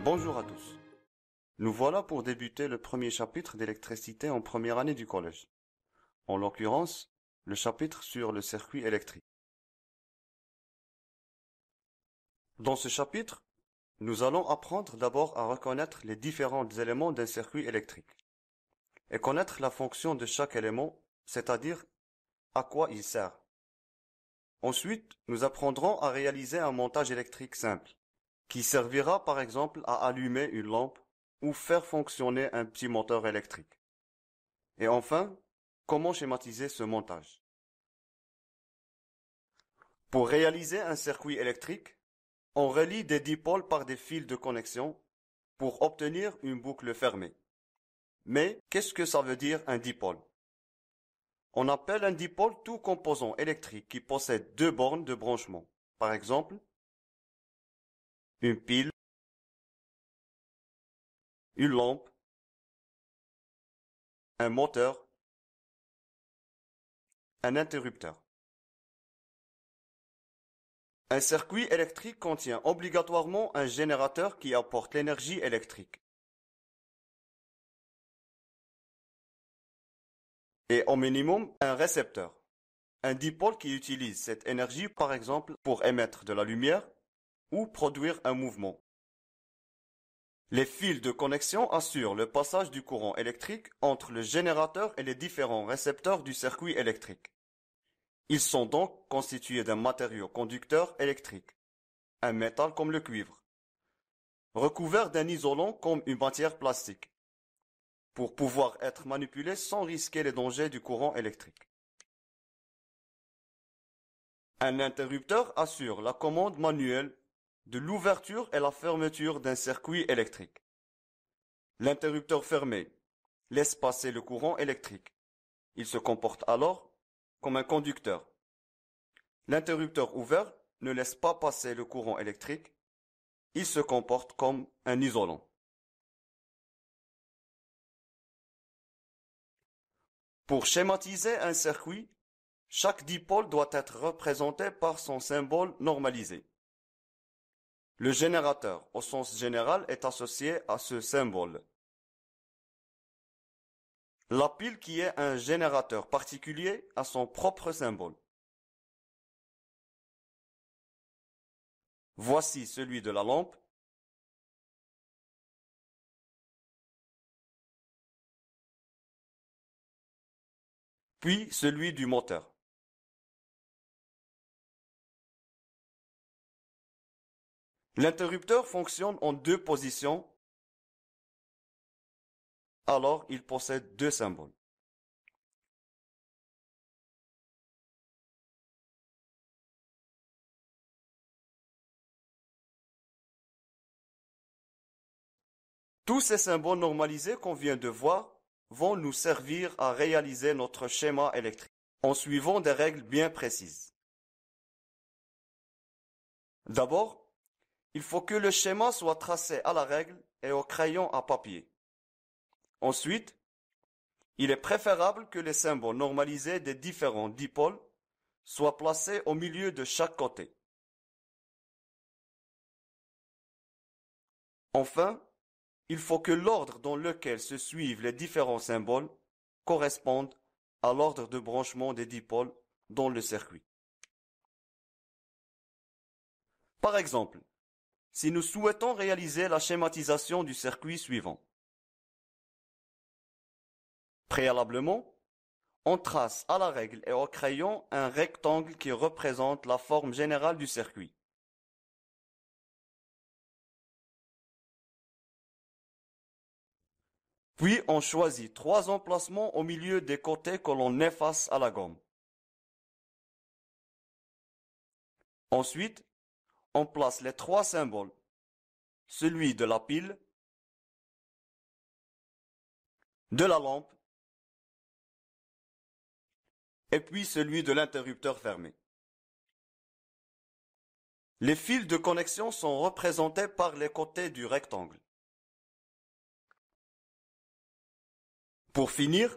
Bonjour à tous. Nous voilà pour débuter le premier chapitre d'électricité en première année du collège. En l'occurrence, le chapitre sur le circuit électrique. Dans ce chapitre, nous allons apprendre d'abord à reconnaître les différents éléments d'un circuit électrique et connaître la fonction de chaque élément, c'est-à-dire à quoi il sert. Ensuite, nous apprendrons à réaliser un montage électrique simple, qui servira par exemple à allumer une lampe ou faire fonctionner un petit moteur électrique. Et enfin, comment schématiser ce montage? Pour réaliser un circuit électrique, on relie des dipôles par des fils de connexion pour obtenir une boucle fermée. Mais qu'est-ce que ça veut dire un dipôle? On appelle un dipôle tout composant électrique qui possède deux bornes de branchement. Par exemple, une pile, une lampe, un moteur, un interrupteur. Un circuit électrique contient obligatoirement un générateur qui apporte l'énergie électrique. Et au minimum, un récepteur. Un dipôle qui utilise cette énergie par exemple pour émettre de la lumière ou produire un mouvement. Les fils de connexion assurent le passage du courant électrique entre le générateur et les différents récepteurs du circuit électrique. Ils sont donc constitués d'un matériau conducteur électrique, un métal comme le cuivre, recouvert d'un isolant comme une matière plastique, pour pouvoir être manipulés sans risquer les dangers du courant électrique. Un interrupteur assure la commande manuelle de l'ouverture et la fermeture d'un circuit électrique. L'interrupteur fermé laisse passer le courant électrique. Il se comporte alors comme un conducteur. L'interrupteur ouvert ne laisse pas passer le courant électrique. Il se comporte comme un isolant. Pour schématiser un circuit, chaque dipôle doit être représenté par son symbole normalisé. Le générateur, au sens général, est associé à ce symbole. La pile qui est un générateur particulier a son propre symbole. Voici celui de la lampe. Puis celui du moteur. L'interrupteur fonctionne en deux positions, alors il possède deux symboles. Tous ces symboles normalisés qu'on vient de voir vont nous servir à réaliser notre schéma électrique en suivant des règles bien précises. D'abord, il faut que le schéma soit tracé à la règle et au crayon à papier. Ensuite, il est préférable que les symboles normalisés des différents dipôles soient placés au milieu de chaque côté. Enfin, il faut que l'ordre dans lequel se suivent les différents symboles corresponde à l'ordre de branchement des dipôles dans le circuit. Par exemple, si nous souhaitons réaliser la schématisation du circuit suivant, préalablement, on trace à la règle et au crayon un rectangle qui représente la forme générale du circuit. Puis on choisit trois emplacements au milieu des côtés que l'on efface à la gomme. Ensuite, on place les trois symboles, celui de la pile, de la lampe et puis celui de l'interrupteur fermé. Les fils de connexion sont représentés par les côtés du rectangle. Pour finir,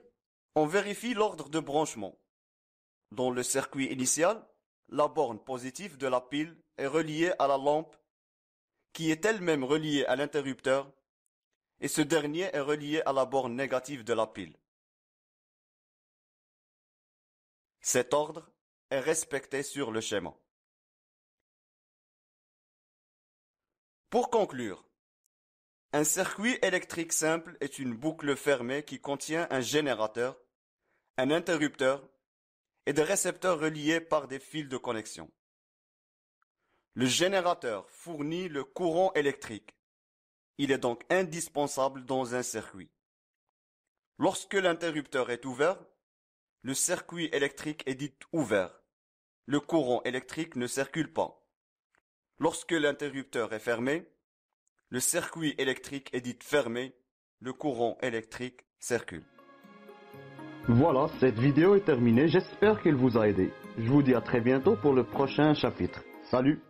on vérifie l'ordre de branchement. Dans le circuit initial, la borne positive de la pile est reliée à la lampe qui est elle-même reliée à l'interrupteur, et ce dernier est relié à la borne négative de la pile. Cet ordre est respecté sur le schéma. Pour conclure, un circuit électrique simple est une boucle fermée qui contient un générateur, un interrupteur et des récepteurs reliés par des fils de connexion. Le générateur fournit le courant électrique. Il est donc indispensable dans un circuit. Lorsque l'interrupteur est ouvert, le circuit électrique est dit ouvert. Le courant électrique ne circule pas. Lorsque l'interrupteur est fermé, le circuit électrique est dit fermé. Le courant électrique circule. Voilà, cette vidéo est terminée. J'espère qu'elle vous a aidé. Je vous dis à très bientôt pour le prochain chapitre. Salut!